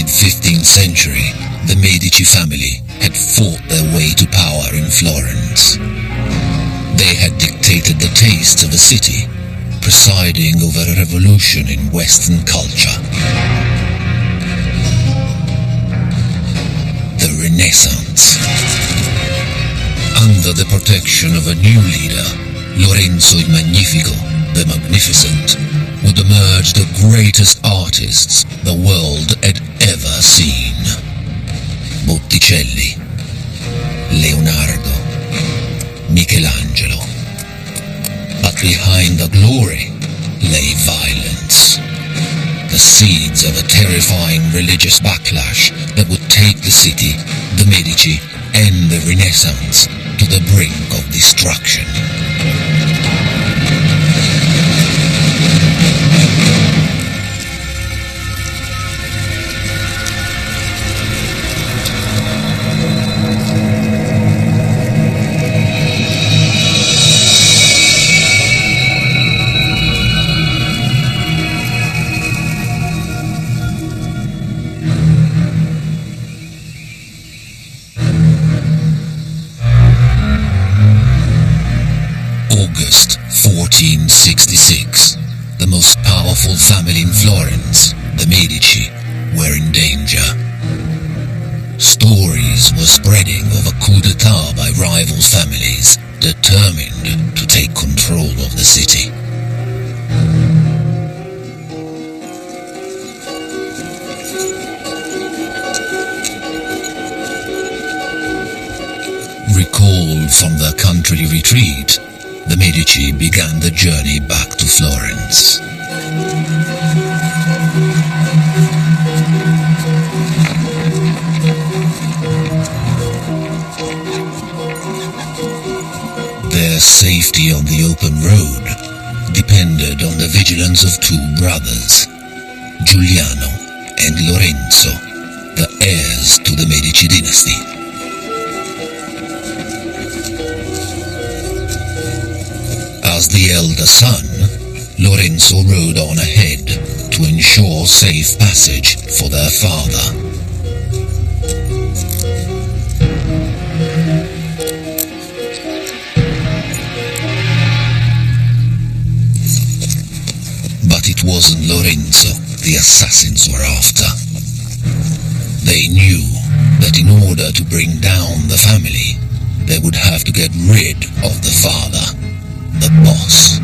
mid-15th century, the Medici family had fought their way to power in Florence. They had dictated the tastes of the city, presiding over a revolution in Western culture. The Renaissance. Under the protection of a new leader, Lorenzo il Magnifico, the Magnificent, would emerge the greatest artists the world had ever seen. Botticelli, Leonardo, Michelangelo. But behind the glory lay violence. The seeds of a terrifying religious backlash that would take the city, the Medici, and the Renaissance to the brink of destruction. August 1466, the most powerful family in Florence, the Medici, were in danger. Stories were spreading of a coup d'etat by rival families determined to take control of the city. Recalled from their country retreat, the Medici began the journey back to Florence. Their safety on the open road depended on the vigilance of two brothers, Giuliano and Lorenzo, the heirs to the Medici dynasty. As the elder son, Lorenzo rode on ahead to ensure safe passage for their father. But it wasn't Lorenzo the assassins were after. They knew that in order to bring down the family, they would have to get rid of the father, the boss.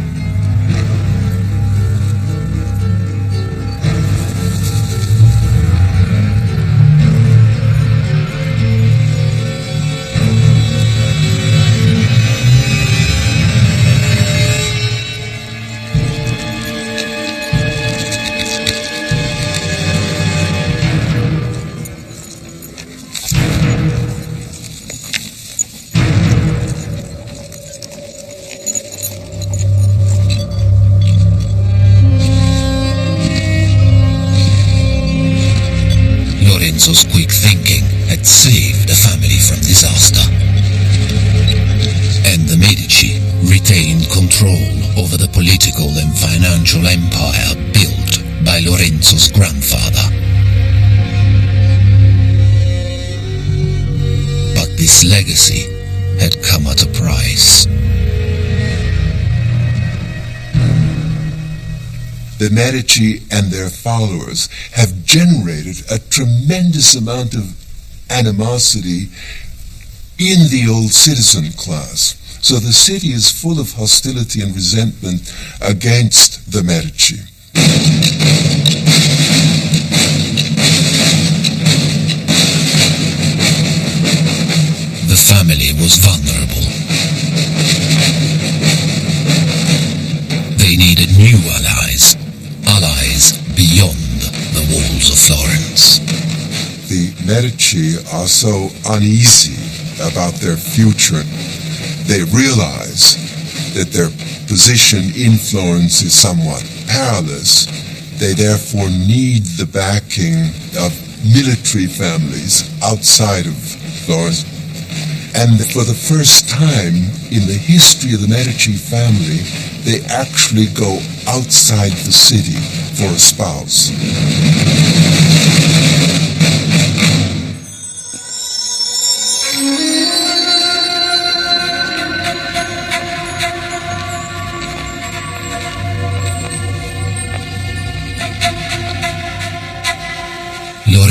Lorenzo's quick thinking had saved the family from disaster, and the Medici retained control over the political and financial empire built by Lorenzo's grandfather. But this legacy had come at a price. The Medici and their followers have generated a tremendous amount of animosity in the old citizen class. So the city is full of hostility and resentment against the Medici. The family was vulnerable. They needed new allies. Allies beyond the walls of Florence. The Medici are so uneasy about their future. They realize that their position in Florence is somewhat perilous. They therefore need the backing of military families outside of Florence. And for the first time in the history of the Medici family, they actually go outside the city for a spouse.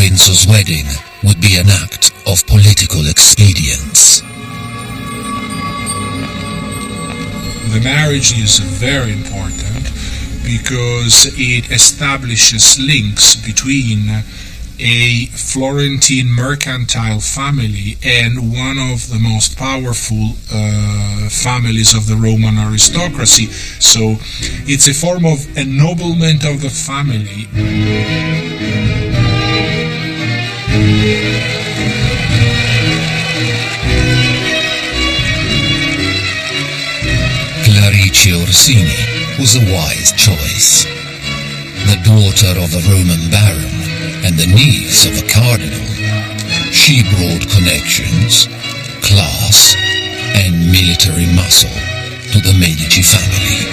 Lorenzo's wedding would be an act of political expedience. The marriage is very important because it establishes links between a Florentine mercantile family and one of the most powerful families of the Roman aristocracy. So it's a form of ennoblement of the family. Clarice Orsini was a wise choice. The daughter of a Roman baron and the niece of a cardinal, she brought connections, class, and military muscle to the Medici family.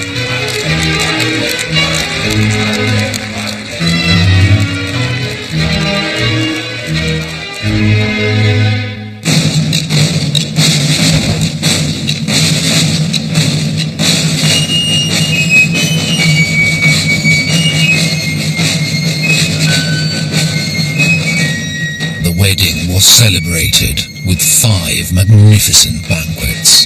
The wedding was celebrated with 5 magnificent banquets.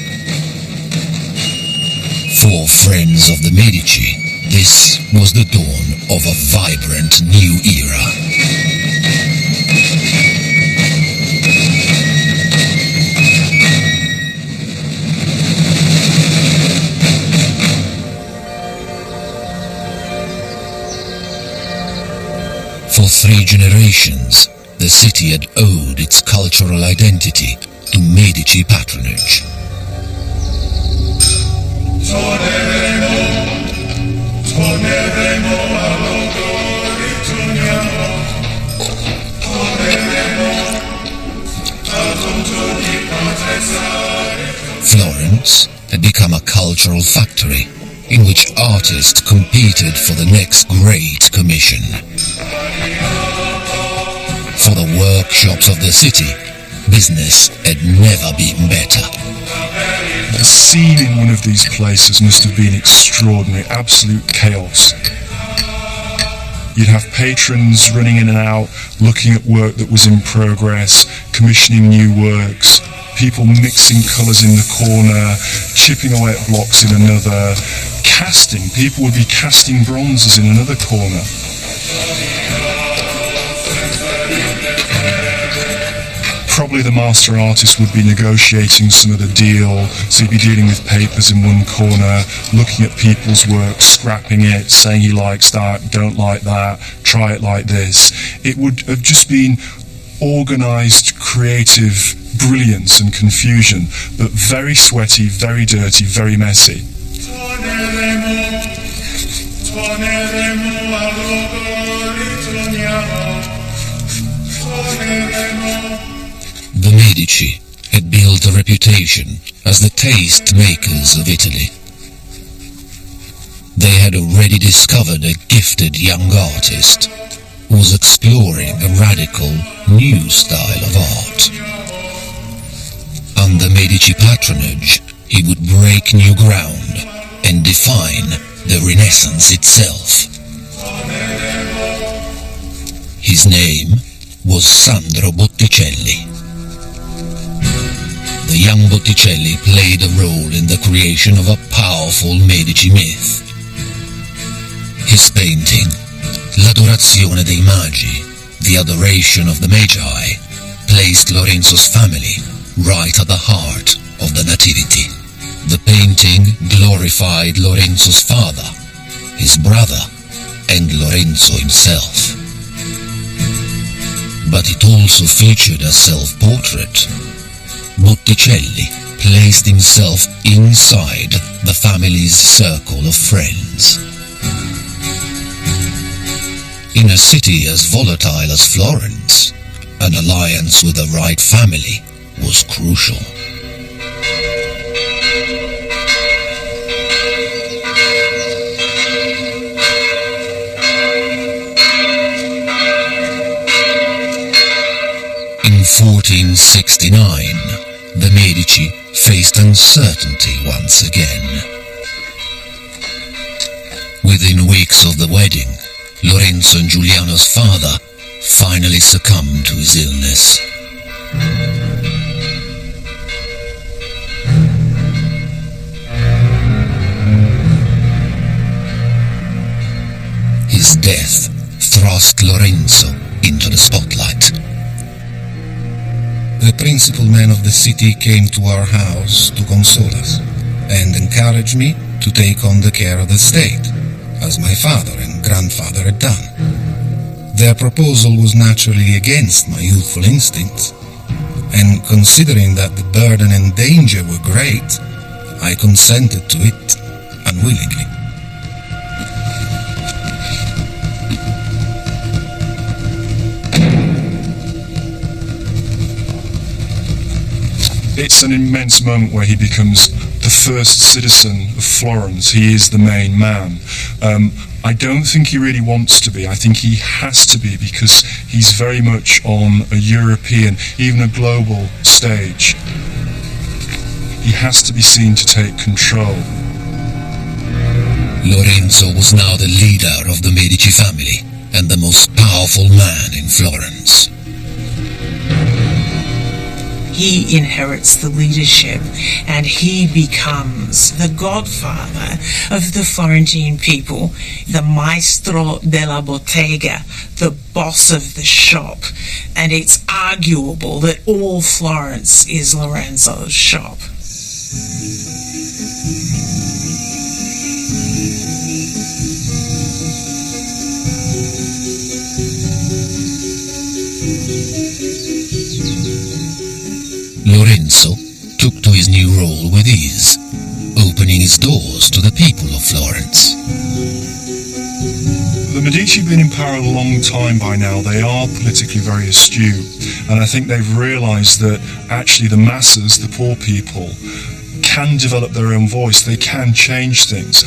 For friends of the Medici, this was the dawn of a vibrant new era. For 3 generations, the city had owed its cultural identity to Medici patronage. Florence had become a cultural factory in which artists competed for the next great commission. For the workshops of the city, business had never been better. The scene in one of these places must have been extraordinary, absolute chaos. You'd have patrons running in and out, looking at work that was in progress, commissioning new works, people mixing colours in the corner, chipping away at blocks in another, casting. People would be casting bronzes in another corner. Probably the master artist would be negotiating some of the deal, so he'd be dealing with papers in one corner, looking at people's work, scrapping it, saying he likes that, don't like that, try it like this. It would have just been organised, creative brilliance and confusion, but very sweaty, very dirty, very messy. The Medici had built a reputation as the taste makers of Italy. They had already discovered a gifted young artist who was exploring a radical new style of art. Under Medici patronage, he would break new ground and define the Renaissance itself. His name was Sandro Botticelli. The young Botticelli played a role in the creation of a powerful Medici myth. His painting, L'Adorazione dei Magi, the adoration of the Magi, placed Lorenzo's family right at the heart of the Nativity. The painting glorified Lorenzo's father, his brother, and Lorenzo himself. But it also featured a self-portrait. Botticelli placed himself inside the family's circle of friends. In a city as volatile as Florence, an alliance with the right family was crucial. In 1469, the Medici faced uncertainty once again. Within weeks of the wedding, Lorenzo and Giuliano's father finally succumbed to his illness. His death thrust Lorenzo into the spotlight. The principal men of the city came to our house to console us and encourage me to take on the care of the state, as my father and grandfather had done. Their proposal was naturally against my youthful instincts, and considering that the burden and danger were great, I consented to it unwillingly. It's an immense moment where he becomes the first citizen of Florence. He is the main man. I don't think he really wants to be. I think he has to be, because he's very much on a European, even a global stage. He has to be seen to take control. Lorenzo was now the leader of the Medici family and the most powerful man in Florence. He inherits the leadership and he becomes the godfather of the Florentine people, the maestro della bottega, the boss of the shop. And it's arguable that all Florence is Lorenzo's shop. Lorenzo took to his new role with ease, opening his doors to the people of Florence. The Medici have been in power a long time by now. They are politically very astute, and I think they've realised that actually the masses, the poor people, can develop their own voice. They can change things.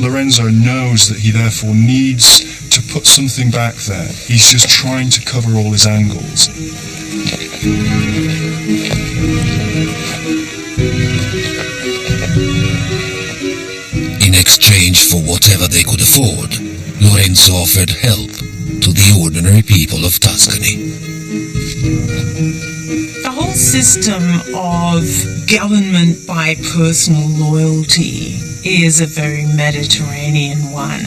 Lorenzo knows that he therefore needs to put something back there. He's just trying to cover all his angles. In exchange for whatever they could afford, Lorenzo offered help to the ordinary people of Tuscany. The whole system of government by personal loyalty is a very Mediterranean one.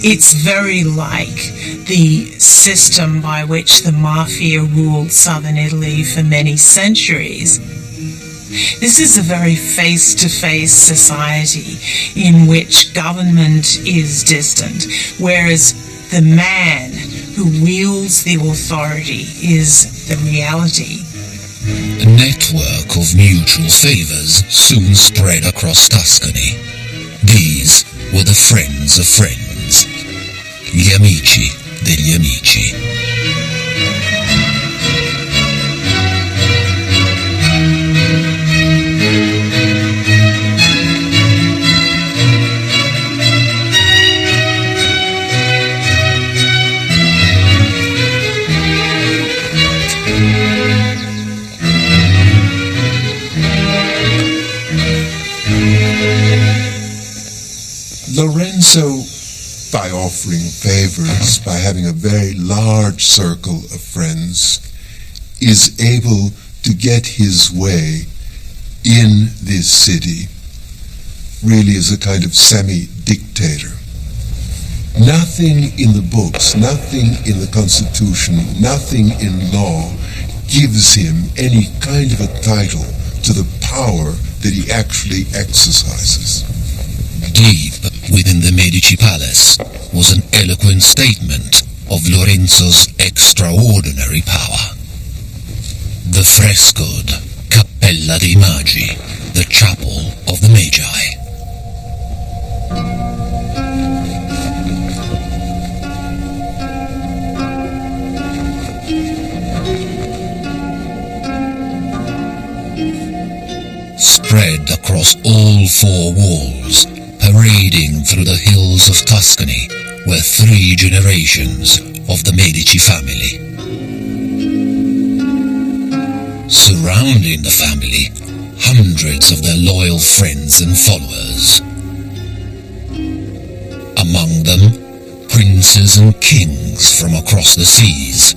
It's very like the system by which the mafia ruled southern Italy for many centuries. This is a very face-to-face society in which government is distant, whereas the man who wields the authority is the reality. A network of mutual favors soon spread across Tuscany. These were the friends of friends, gli amici degli amici. Lorenzo, by offering favors, by having a very large circle of friends, is able to get his way in this city, really as a kind of semi-dictator. Nothing in the books, nothing in the Constitution, nothing in law gives him any kind of a title to the power that he actually exercises. Deep within the Medici palace was an eloquent statement of Lorenzo's extraordinary power. The frescoed Cappella dei Magi, the chapel of the Magi. Spread across all four walls, parading through the hills of Tuscany, were 3 generations of the Medici family. Surrounding the family, hundreds of their loyal friends and followers. Among them, princes and kings from across the seas,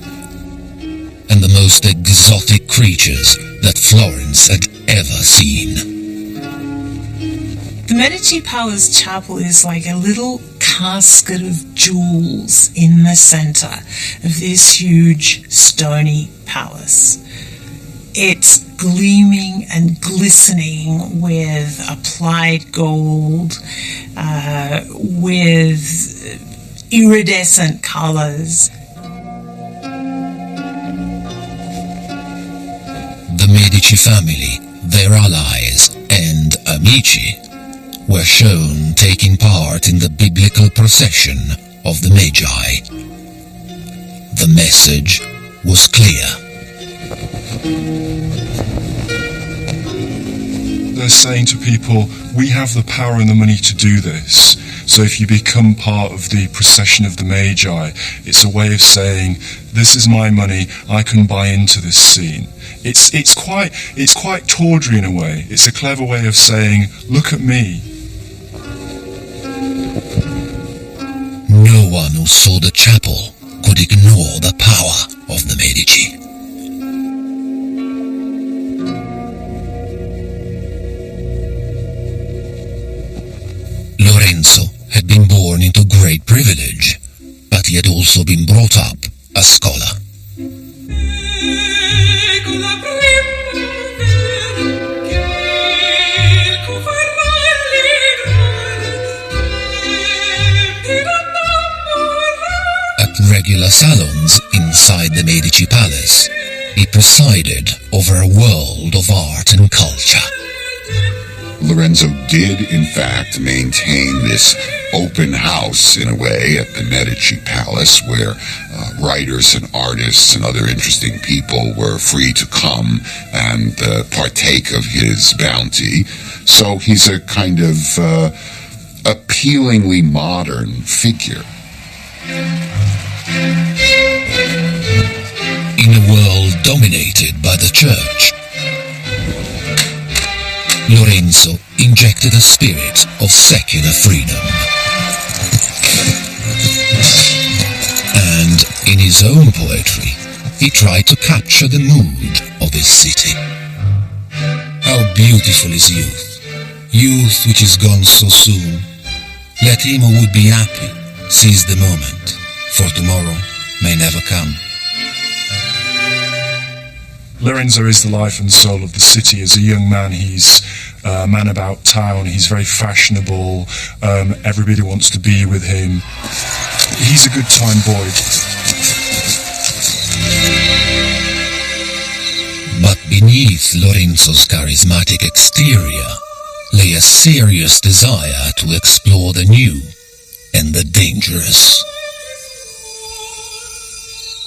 and the most exotic creatures that Florence had ever seen. The Medici Palace Chapel is like a little casket of jewels in the center of this huge stony palace. It's gleaming and glistening with applied gold, with iridescent colors. The Medici family, their allies, and amici were shown taking part in the biblical procession of the Magi. The message was clear. They're saying to people, we have the power and the money to do this. So if you become part of the procession of the Magi, it's a way of saying, this is my money, I can buy into this scene. It's quite tawdry in a way. It's a clever way of saying, look at me. No one who saw the chapel could ignore the power of the Medici. Lorenzo had been born into great privilege, but he had also been brought up a scholar. At regular salons inside the Medici Palace, he presided over a world of art and culture. Lorenzo did, in fact, maintain this open house, in a way, at the Medici Palace, where writers and artists and other interesting people were free to come and partake of his bounty. So he's a kind of appealingly modern figure. In a world dominated by the church, Lorenzo injected a spirit of secular freedom. And in his own poetry, he tried to capture the mood of his city. How beautiful is youth, youth which is gone so soon. Let him who would be happy seize the moment, for tomorrow may never come. Lorenzo is the life and soul of the city. As a young man, he's a man about town. He's very fashionable. Everybody wants to be with him. He's a good time boy. But beneath Lorenzo's charismatic exterior lay a serious desire to explore the new and the dangerous.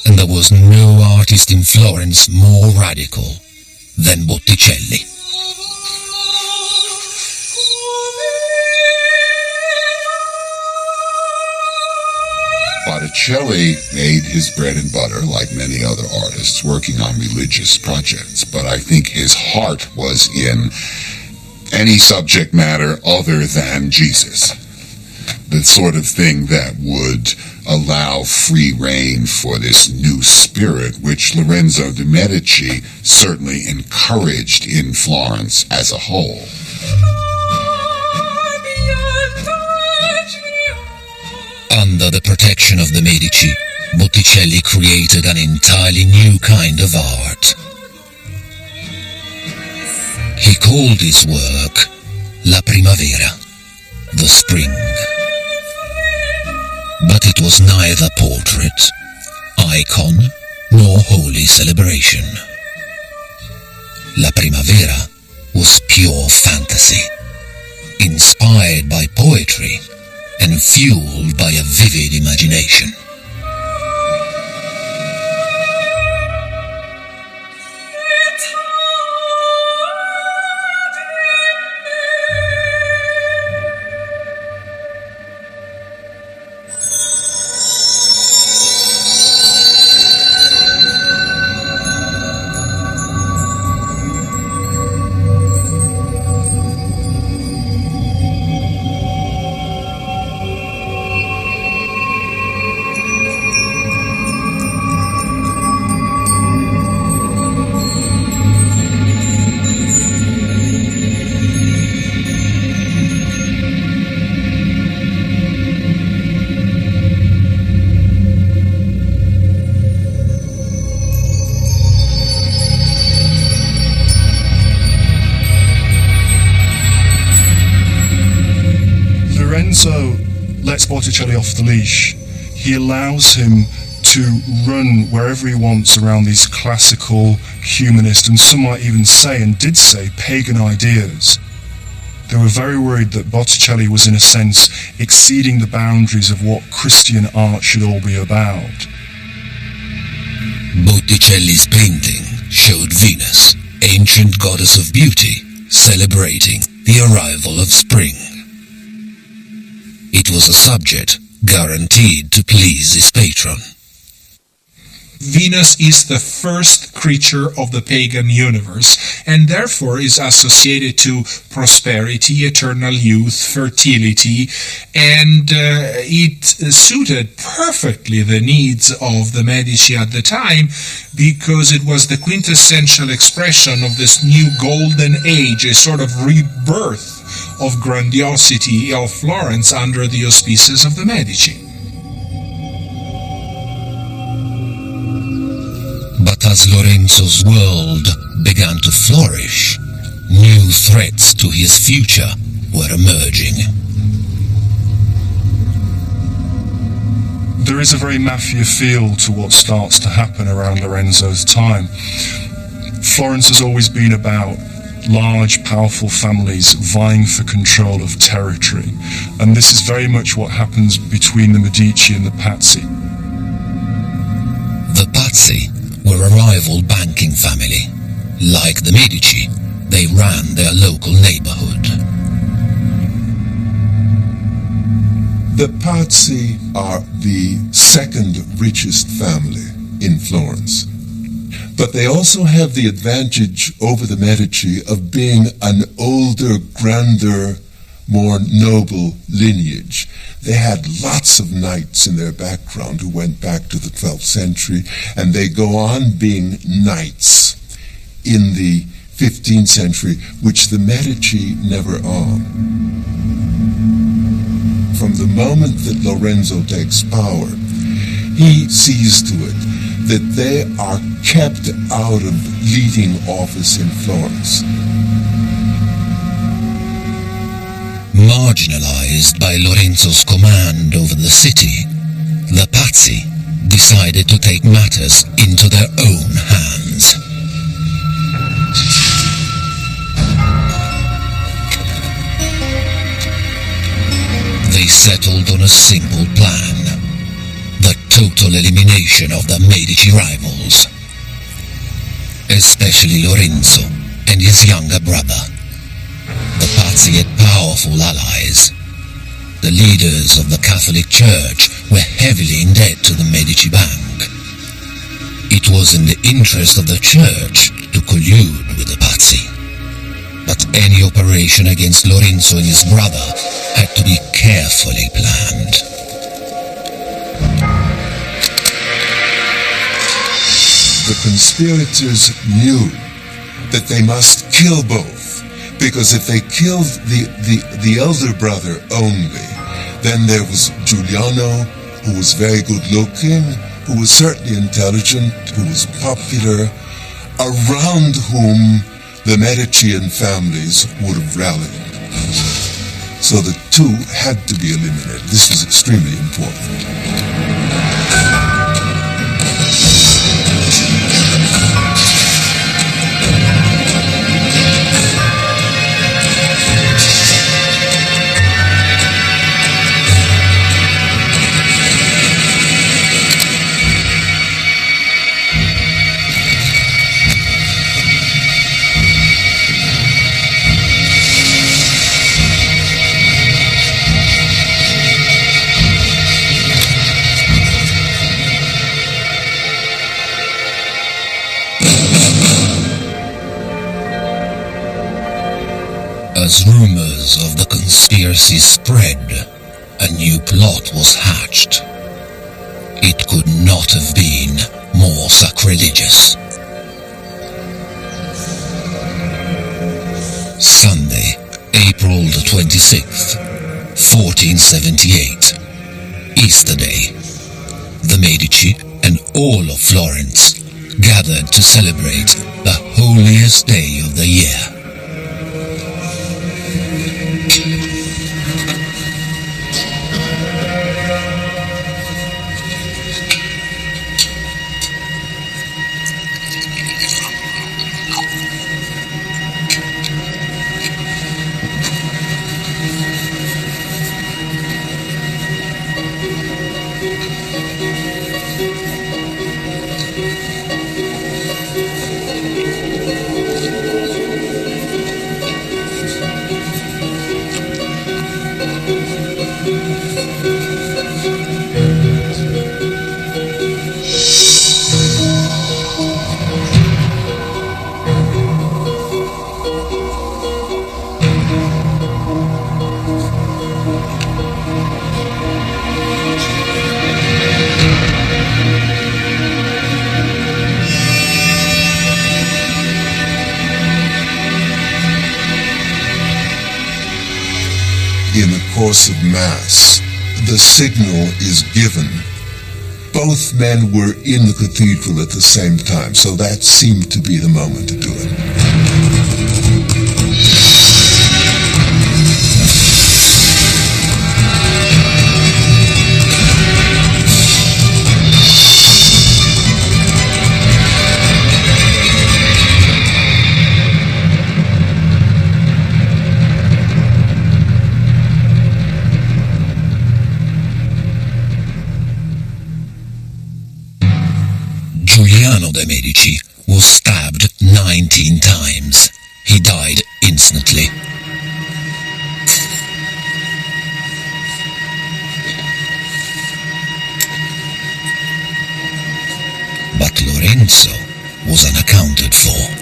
And there was no artist in Florence more radical than Botticelli. Botticelli made his bread and butter, like many other artists, working on religious projects, but I think his heart was in any subject matter other than Jesus. The sort of thing that would allow free rein for this new spirit, which Lorenzo de' Medici certainly encouraged in Florence as a whole. Under the protection of the Medici, Botticelli created an entirely new kind of art. He called his work La Primavera, the spring. But it was neither portrait, icon, nor holy celebration. La Primavera was pure fantasy, inspired by poetry and fueled by a vivid imagination. Lorenzo lets Botticelli off the leash. He allows him to run wherever he wants around these classical, humanist, and some might even say, and did say, pagan ideas. They were very worried that Botticelli was, in a sense, exceeding the boundaries of what Christian art should all be about. Botticelli's painting showed Venus, ancient goddess of beauty, celebrating the arrival of spring. It was a subject guaranteed to please his patron. Venus is the first creature of the pagan universe, and therefore is associated to prosperity, eternal youth, fertility, and it suited perfectly the needs of the Medici at the time, because it was the quintessential expression of this new golden age, a sort of rebirth of grandiosity of Florence under the auspices of the Medici. But as Lorenzo's world began to flourish, new threats to his future were emerging. There is a very mafia feel to what starts to happen around Lorenzo's time. Florence has always been about large, powerful families vying for control of territory, and this is very much what happens between the Medici and the Pazzi. The Pazzi were a rival banking family. Like the Medici, they ran their local neighborhood. The Pazzi are the second richest family in Florence. But they also have the advantage over the Medici of being an older, grander, more noble lineage. They had lots of knights in their background who went back to the 12th century, and they go on being knights in the 15th century, which the Medici never are. From the moment that Lorenzo takes power, he sees to it that they are kept out of leading office in Florence. Marginalized by Lorenzo's command over the city, the Pazzi decided to take matters into their own hands. They settled on a simple plan: the total elimination of the Medici rivals, especially Lorenzo and his younger brother. The Pazzi had powerful allies. The leaders of the Catholic Church were heavily in debt to the Medici Bank. It was in the interest of the Church to collude with the Pazzi. But any operation against Lorenzo and his brother had to be carefully planned. The conspirators knew that they must kill both, because if they killed the elder brother only, then there was Giuliano, who was very good looking, who was certainly intelligent, who was popular, around whom the Medici families would have rallied. So the two had to be eliminated. This was extremely important. As rumors of the conspiracy spread, a new plot was hatched. It could not have been more sacrilegious. Sunday, April the 26th, 1478, Easter Day. The Medici and all of Florence gathered to celebrate the holiest day of the year. in the course of Mass, the signal is given. Both men were in the cathedral at the same time, so that seemed to be the moment to do it. Giuliano de' Medici was stabbed 19 times. He died instantly. But Lorenzo was unaccounted for.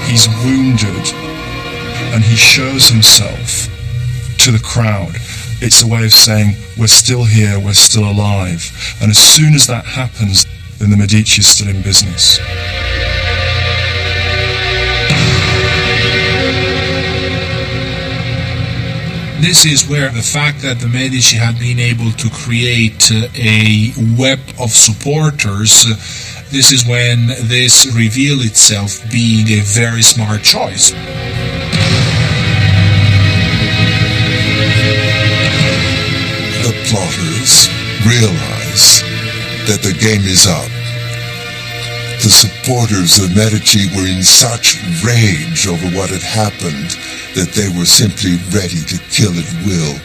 He's wounded and he shows himself to the crowd. It's a way of saying, we're still here, we're still alive. And as soon as that happens, then the Medici is still in business. This is where the fact that the Medici had been able to create a web of supporters, this is when this revealed itself being a very smart choice. The plotters realize that the game is up. The supporters of Medici were in such rage over what had happened that they were simply ready to kill at will.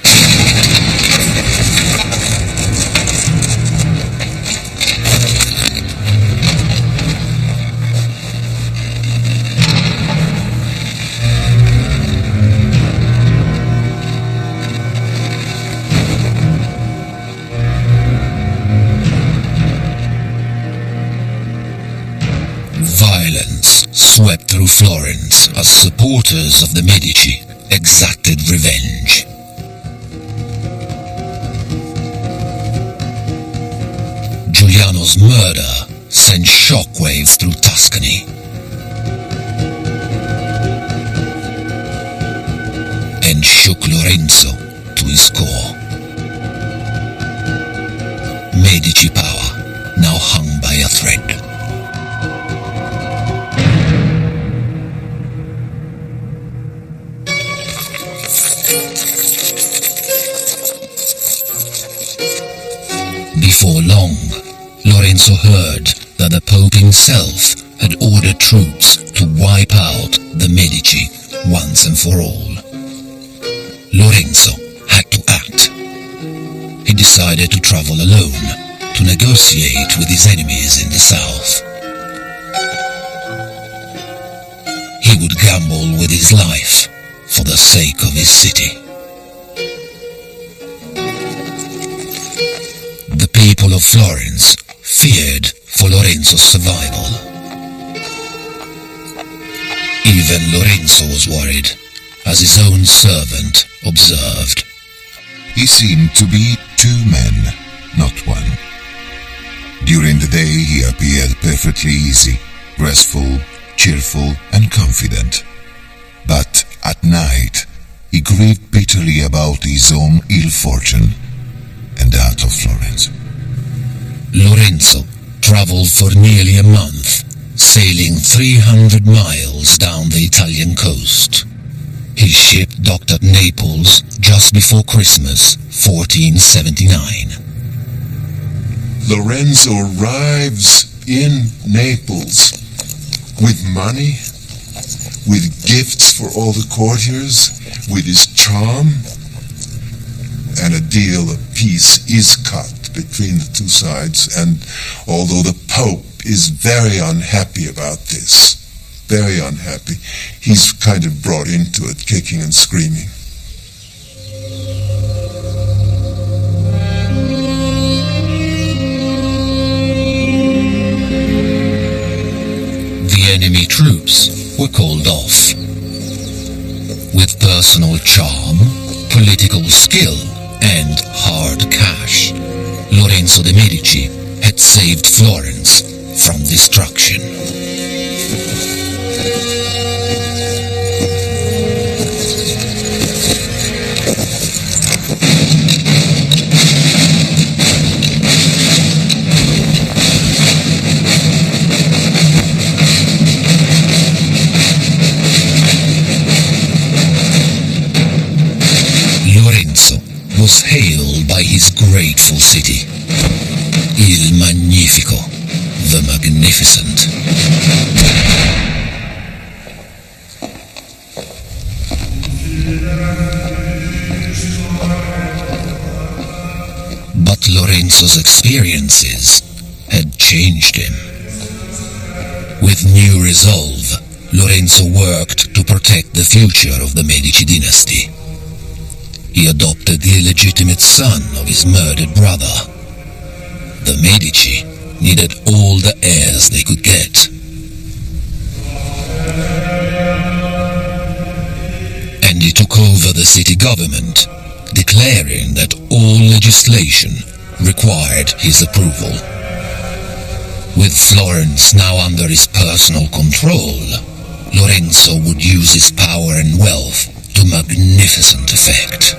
Violence swept through Florence as supporters of the Medici exacted revenge. Giuliano's murder sent shockwaves through Tuscany. And shook Lorenzo to his core. Medici power now hung by a thread. Before long, Lorenzo heard that the Pope himself had ordered troops to wipe out the Medici once and for all. Lorenzo had to act. He decided to travel alone to negotiate with his enemies in the south. He would gamble with his life for the sake of his city. The people of Florence feared for Lorenzo's survival. Even Lorenzo was worried, as his own servant observed. He seemed to be two men, not one. During the day he appeared perfectly easy, graceful, cheerful, and confident. But at night he grieved bitterly about his own ill fortune and that of Florence. Lorenzo traveled for nearly a month, sailing 300 miles down the Italian coast. His ship docked at Naples just before Christmas, 1479. Lorenzo arrives in Naples with money, with gifts for all the courtiers, with his charm, and a deal of peace is cut between the two sides, and although the Pope is very unhappy about this, very unhappy. He's kind of brought into it, kicking and screaming. The enemy troops were called off. With personal charm, political skill, and hard cash, Lorenzo de' Medici had saved Florence from destruction. Lorenzo was hailed by his grateful city, Il Magnifico, the Magnificent. But Lorenzo's experiences had changed him. With new resolve, Lorenzo worked to protect the future of the Medici dynasty. He adopted the illegitimate son of his murdered brother. The Medici needed all the heirs they could get. And he took over the city government, declaring that all legislation required his approval. With Florence now under his personal control, Lorenzo would use his power and wealth to magnificent effect.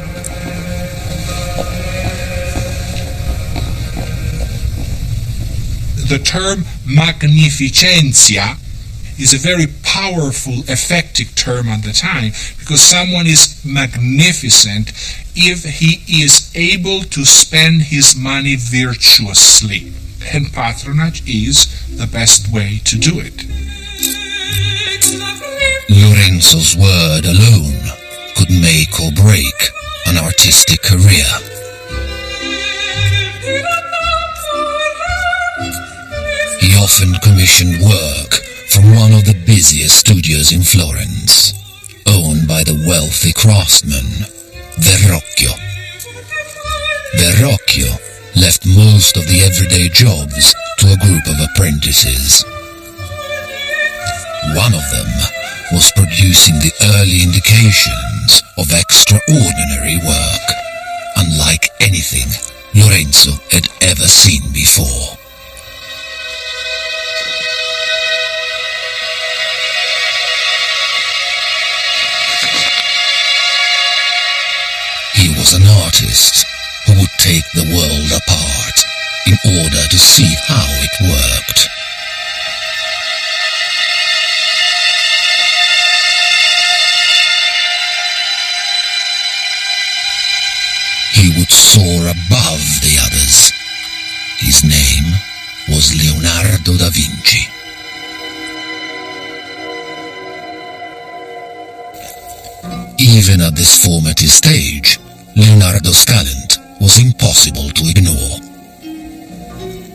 The term magnificentia is a very powerful, effective term at the time, because someone is magnificent if he is able to spend his money virtuously, and patronage is the best way to do it. Lorenzo's word alone could make or break an artistic career. He often commissioned work from one of the busiest studios in Florence, owned by the wealthy craftsman Verrocchio. Verrocchio left most of the everyday jobs to a group of apprentices. One of them was producing the early indications of extraordinary work, unlike anything Lorenzo had ever seen before. He was an artist who would take the world apart in order to see how it worked. He would soar above the others. His name was Leonardo da Vinci. Even at this formative stage, Leonardo's talent was impossible to ignore.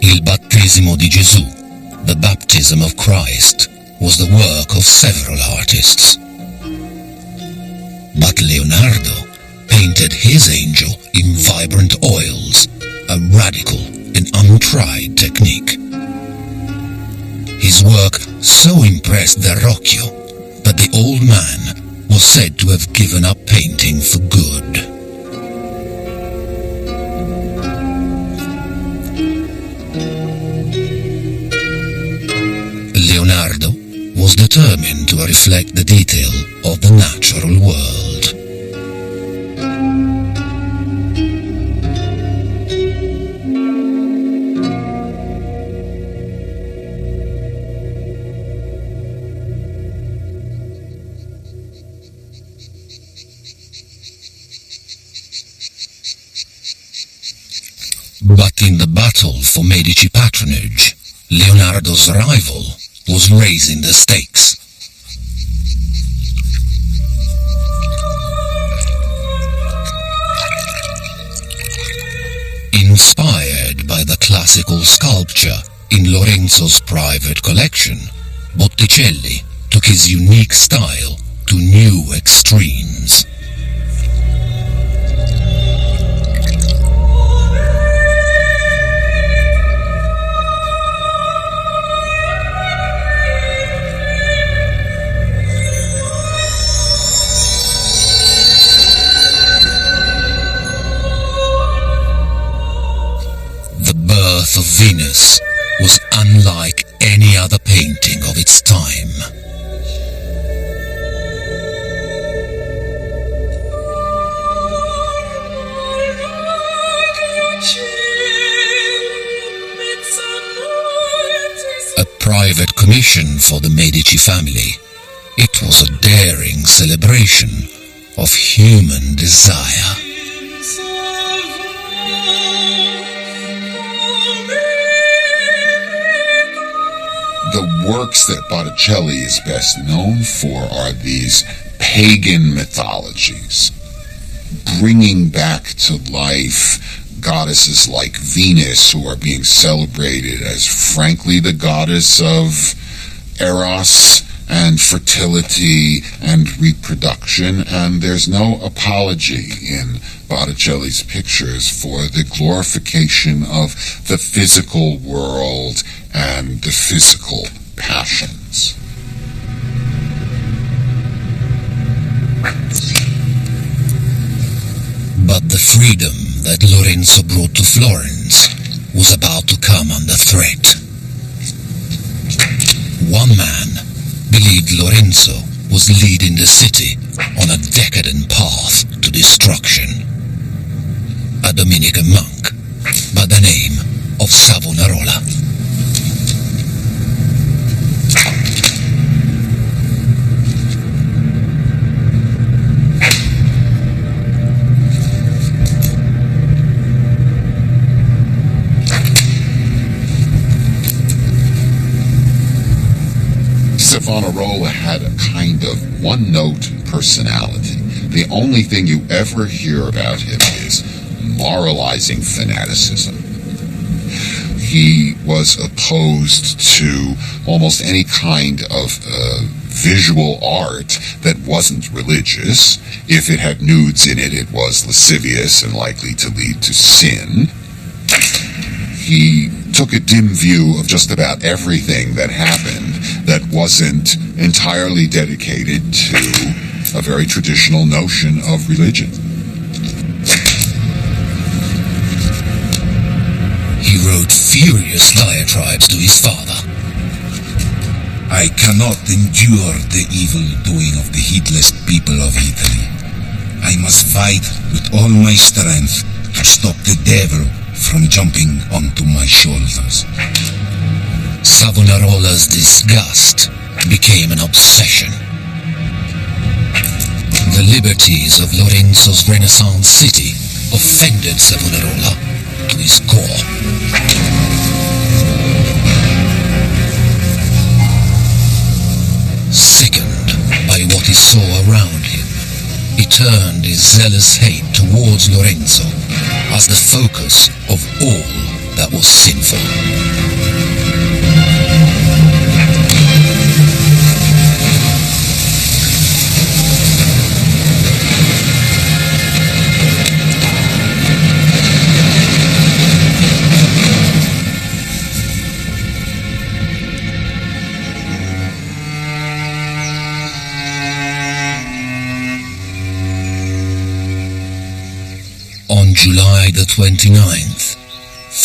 Il battesimo di Gesù, the baptism of Christ, was the work of several artists. But Leonardo painted his angel in vibrant oils, a radical and untried technique. His work so impressed Verrocchio that the old man was said to have given up painting for good. Leonardo was determined to reflect the detail of the natural world. But in the battle for Medici patronage, Leonardo's rival was raising the stakes. Inspired by the classical sculpture in Lorenzo's private collection, Botticelli took took his unique style to new extremes. The birth of Venus was unlike any other painting of its time. A private commission for the Medici family, it was a daring celebration of human desire. The works that Botticelli is best known for are these pagan mythologies, bringing back to life goddesses like Venus, who are being celebrated as, frankly, the goddess of Eros and fertility and reproduction, and there's no apology in Botticelli's pictures for the glorification of the physical world and the physical passions. But the freedom that Lorenzo brought to Florence was about to come under threat. One man believed Lorenzo was leading the city on a decadent path to destruction. A Dominican monk by the name of Savonarola. Savonarola had a kind of one-note personality. The only thing you ever hear about him is moralizing fanaticism. He was opposed to almost any kind of visual art that wasn't religious. If it had nudes in it, it was lascivious and likely to lead to sin. He took a dim view of just about everything that happened that wasn't entirely dedicated to a very traditional notion of religion. He wrote furious diatribes to his father. I cannot endure the evil doing of the heedless people of Italy. I must fight with all my strength to stop the devil from jumping onto my shoulders. Savonarola's disgust became an obsession. The liberties of Lorenzo's Renaissance city offended Savonarola to his core. Sickened by what he saw around him, he turned his zealous hate towards Lorenzo as the focus of all that was sinful. On July the 29th,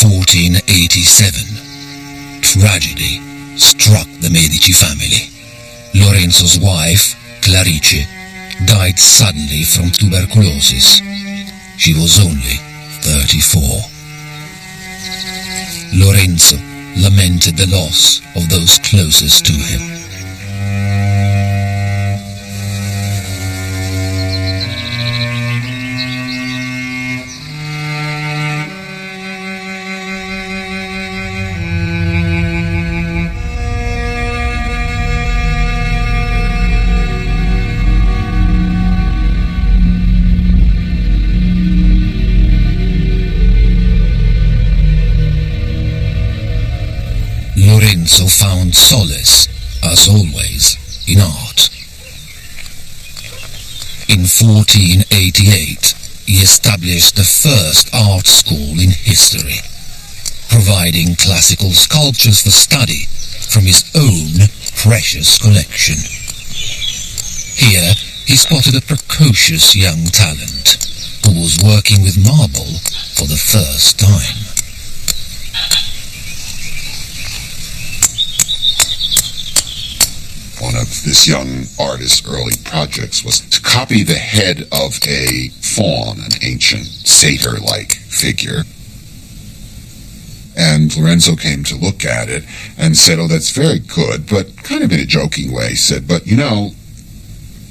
1487, tragedy struck the Medici family. Lorenzo's wife, Clarice, died suddenly from tuberculosis. She was only 34. Lorenzo lamented the loss of those closest to him. Lorenzo found solace, as always, in art. In 1488, he established the first art school in history, providing classical sculptures for study from his own precious collection. Here, he spotted a precocious young talent who was working with marble for the first time. One of this young artist's early projects was to copy the head of a faun, an ancient satyr-like figure. And Lorenzo came to look at it and said, "Oh, that's very good," but kind of in a joking way said, "But you know,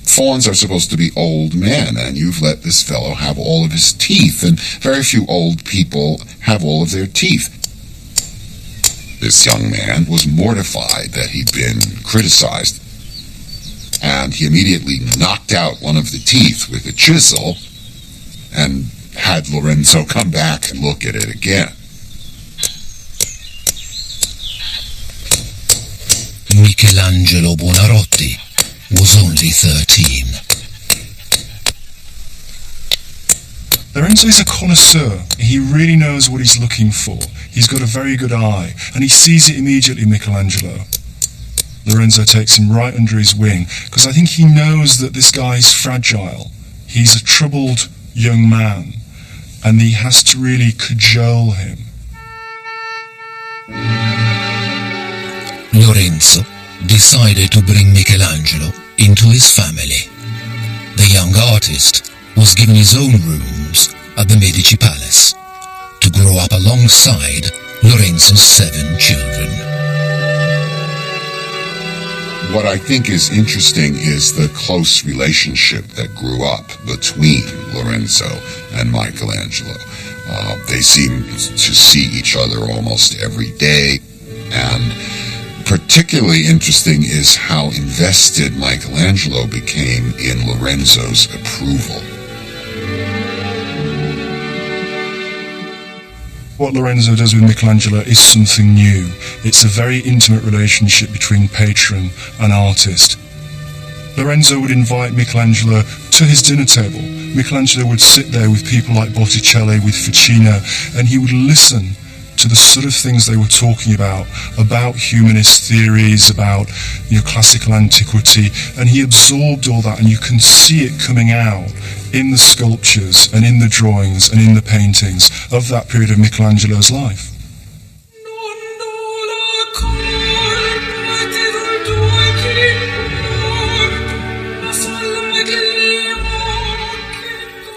fawns are supposed to be old men, and you've let this fellow have all of his teeth, and very few old people have all of their teeth." This young man was mortified that he'd been criticized, and he immediately knocked out one of the teeth with a chisel and had Lorenzo come back and look at it again. Michelangelo Buonarroti was only 13. Lorenzo is a connoisseur. He really knows what he's looking for. He's got a very good eye, and he sees it immediately, Michelangelo. Lorenzo takes him right under his wing, because I think he knows that this guy is fragile. He's a troubled young man, and he has to really cajole him. Lorenzo decided to bring Michelangelo into his family. The young artist was given his own rooms at the Medici palace to grow up alongside Lorenzo's 7 children. What I think is interesting is the close relationship that grew up between Lorenzo and Michelangelo. They seem to see each other almost every day, and particularly interesting is how invested Michelangelo became in Lorenzo's approval. What Lorenzo does with Michelangelo is something new. It's a very intimate relationship between patron and artist. Lorenzo would invite Michelangelo to his dinner table. Michelangelo would sit there with people like Botticelli, with Ficino, and he would listen to the sort of things they were talking about humanist theories, about classical antiquity, and he absorbed all that, and you can see it coming out in the sculptures and in the drawings and in the paintings of that period of Michelangelo's life.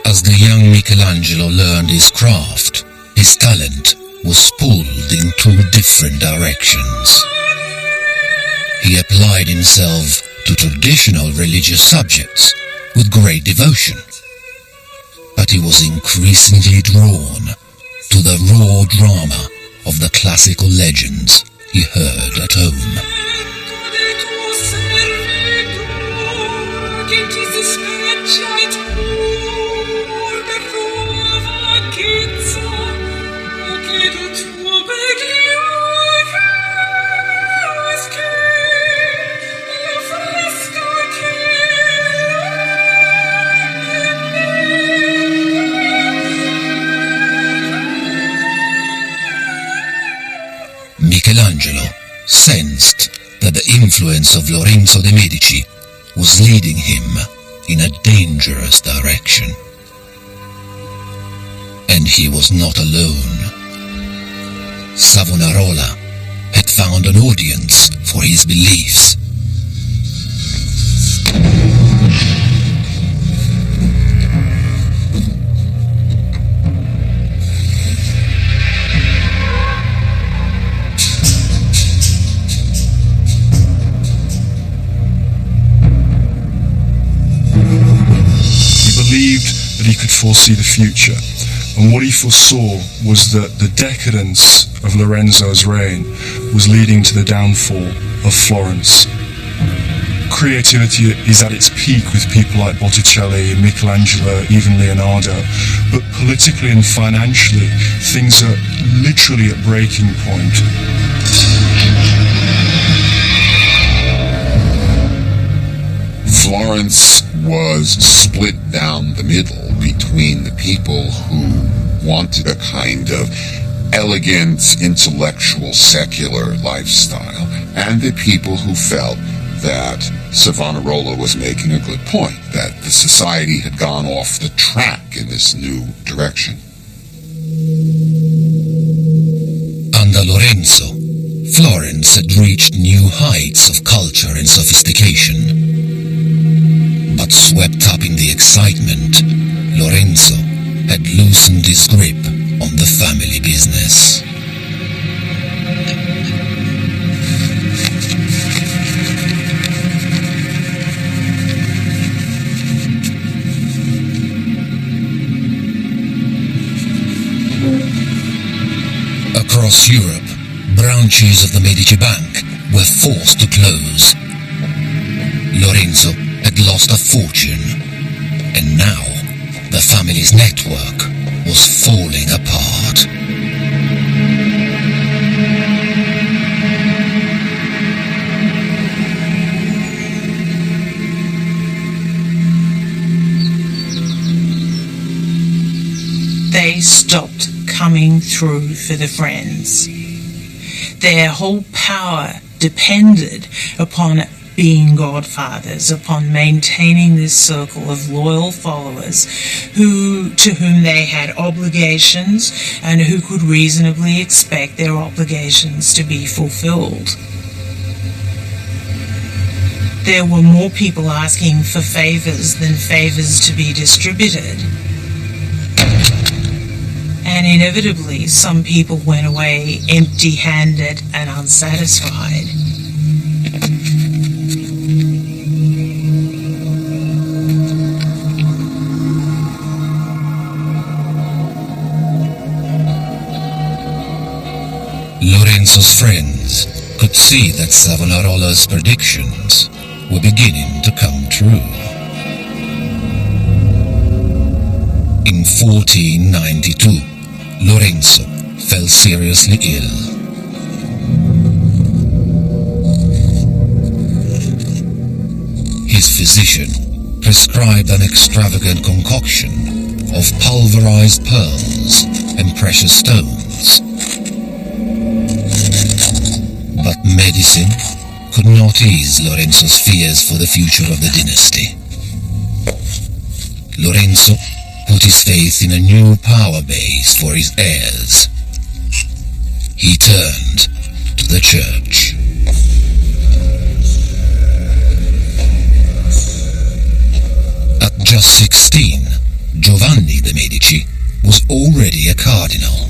As the young Michelangelo learned his craft, his talent was pulled in 2 different directions. He applied himself to traditional religious subjects with great devotion, but he was increasingly drawn to the raw drama of the classical legends he heard at home. Michelangelo sensed that the influence of Lorenzo de' Medici was leading him in a dangerous direction. And he was not alone. Savonarola had found an audience for his beliefs. That he could foresee the future, and what he foresaw was that the decadence of Lorenzo's reign was leading to the downfall of Florence. Creativity is at its peak with people like Botticelli, Michelangelo, even Leonardo, but politically and financially things are literally at breaking point. Florence was split down the middle between the people who wanted a kind of elegant, intellectual, secular lifestyle, and the people who felt that Savonarola was making a good point, that the society had gone off the track in this new direction. Under Lorenzo, Florence had reached new heights of culture and sophistication. But swept up in the excitement, Lorenzo had loosened his grip on the family business. Across Europe, branches of the Medici Bank were forced to close. Lorenzo had lost a fortune, and now the family's network was falling apart. They stopped coming through for the friends. Their whole power depended upon being godfathers, upon maintaining this circle of loyal followers to whom they had obligations and who could reasonably expect their obligations to be fulfilled. There were more people asking for favors than favors to be distributed. And inevitably, some people went away empty-handed and unsatisfied. Lorenzo's friends could see that Savonarola's predictions were beginning to come true. In 1492, Lorenzo fell seriously ill. His physician prescribed an extravagant concoction of pulverized pearls and precious stones. But medicine could not ease Lorenzo's fears for the future of the dynasty. Lorenzo put his faith in a new power base for his heirs. He turned to the church. At just 16, Giovanni de' Medici was already a cardinal.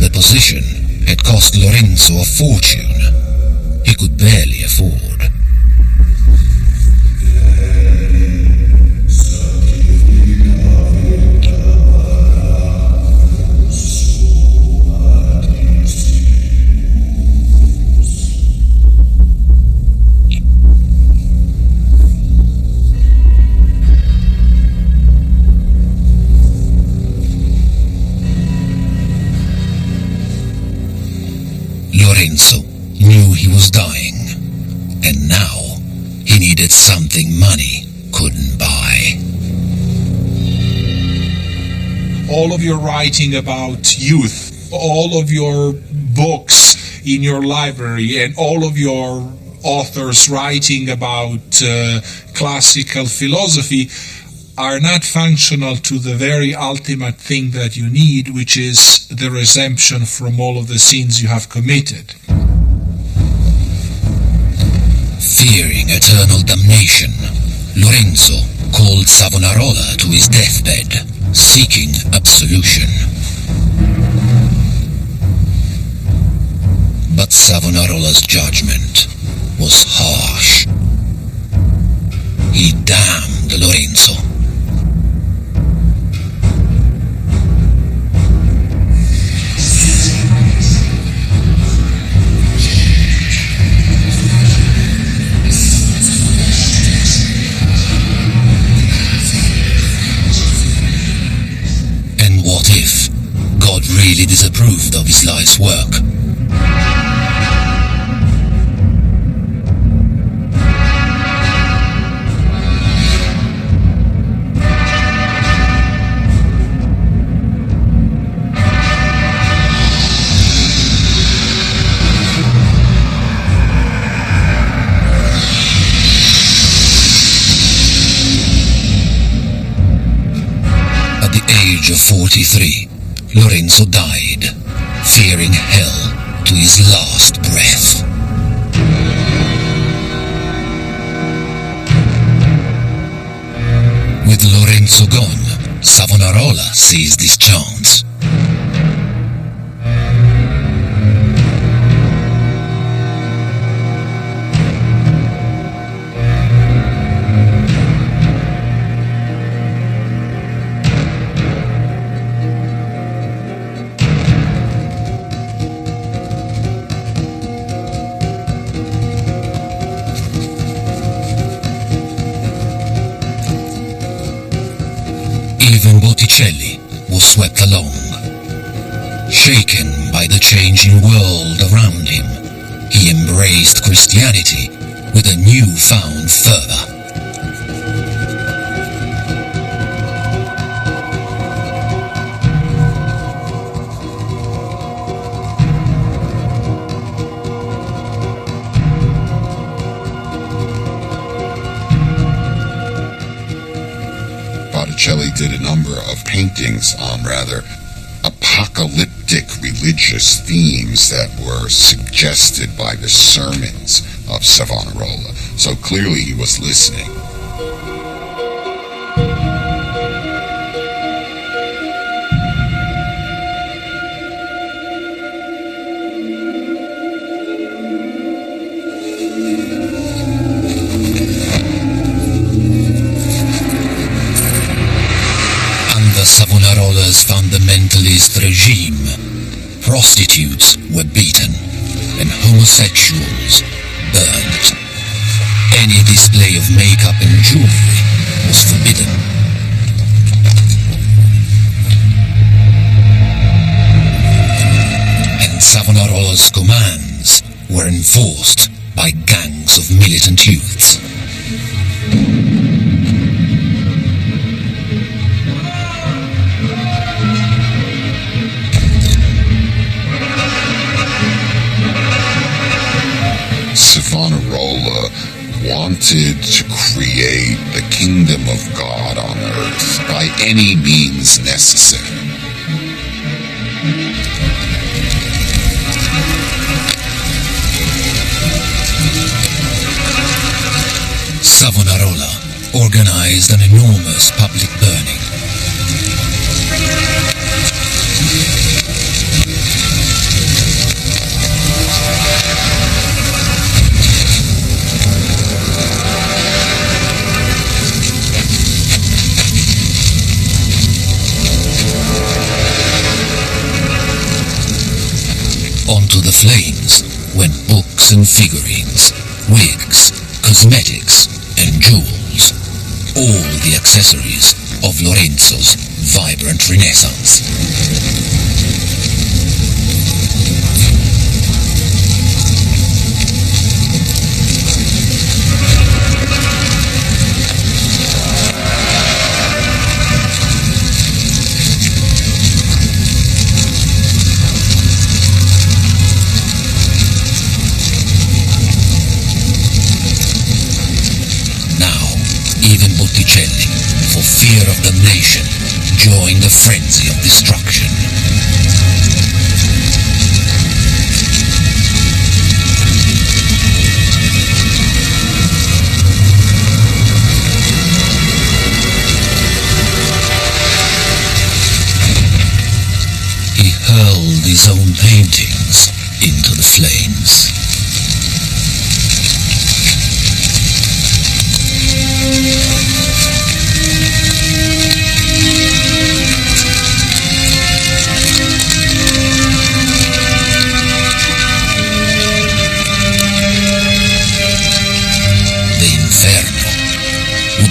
The position had cost Lorenzo a fortune he could barely afford. Lorenzo knew he was dying, and now he needed something money couldn't buy. All of your writing about youth, all of your books in your library, and all of your authors writing about classical philosophy are not functional to the very ultimate thing that you need, which is the redemption from all of the sins you have committed. Fearing eternal damnation, Lorenzo called Savonarola to his deathbed, seeking absolution. But Savonarola's judgment was harsh. He damned Lorenzo. What if God really disapproved of his life's work? age of 43, Lorenzo died, fearing hell to his last breath. With Lorenzo gone, Savonarola seized his chance. Even Botticelli was swept along. Shaken by the changing world around him, he embraced Christianity with a newfound fervor. Botticelli did a number of paintings on rather apocalyptic religious themes that were suggested by the sermons of Savonarola. So clearly he was listening. Savonarola's fundamentalist regime, prostitutes were beaten and homosexuals burned. Any display of makeup and jewelry was forbidden. And Savonarola's commands were enforced by gangs of militant youths. Savonarola wanted to create the kingdom of God on earth by any means necessary. Savonarola organized an enormous public burning. Onto the flames went books and figurines, wigs, cosmetics, and jewels, all the accessories of Lorenzo's vibrant Renaissance. Even Botticelli, for fear of damnation, joined the frenzy of destruction. He hurled his own paintings into the flames.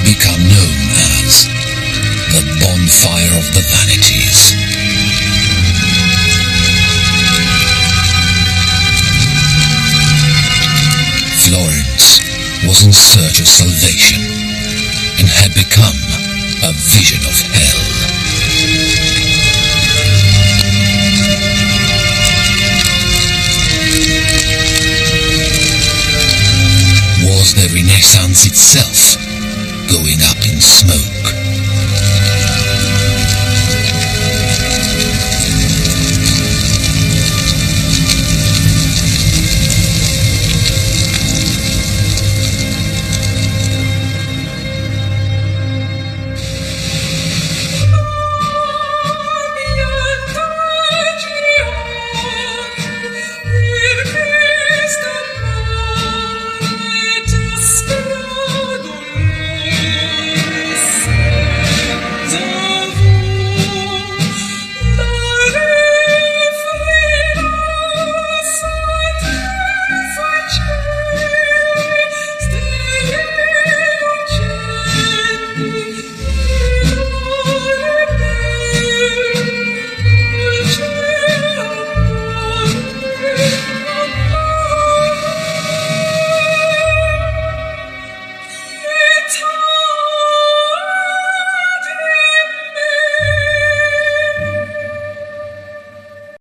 Become known as the bonfire of the vanities. Florence was in search of salvation and had become a vision of hell. Was the Renaissance itself going up in smoke?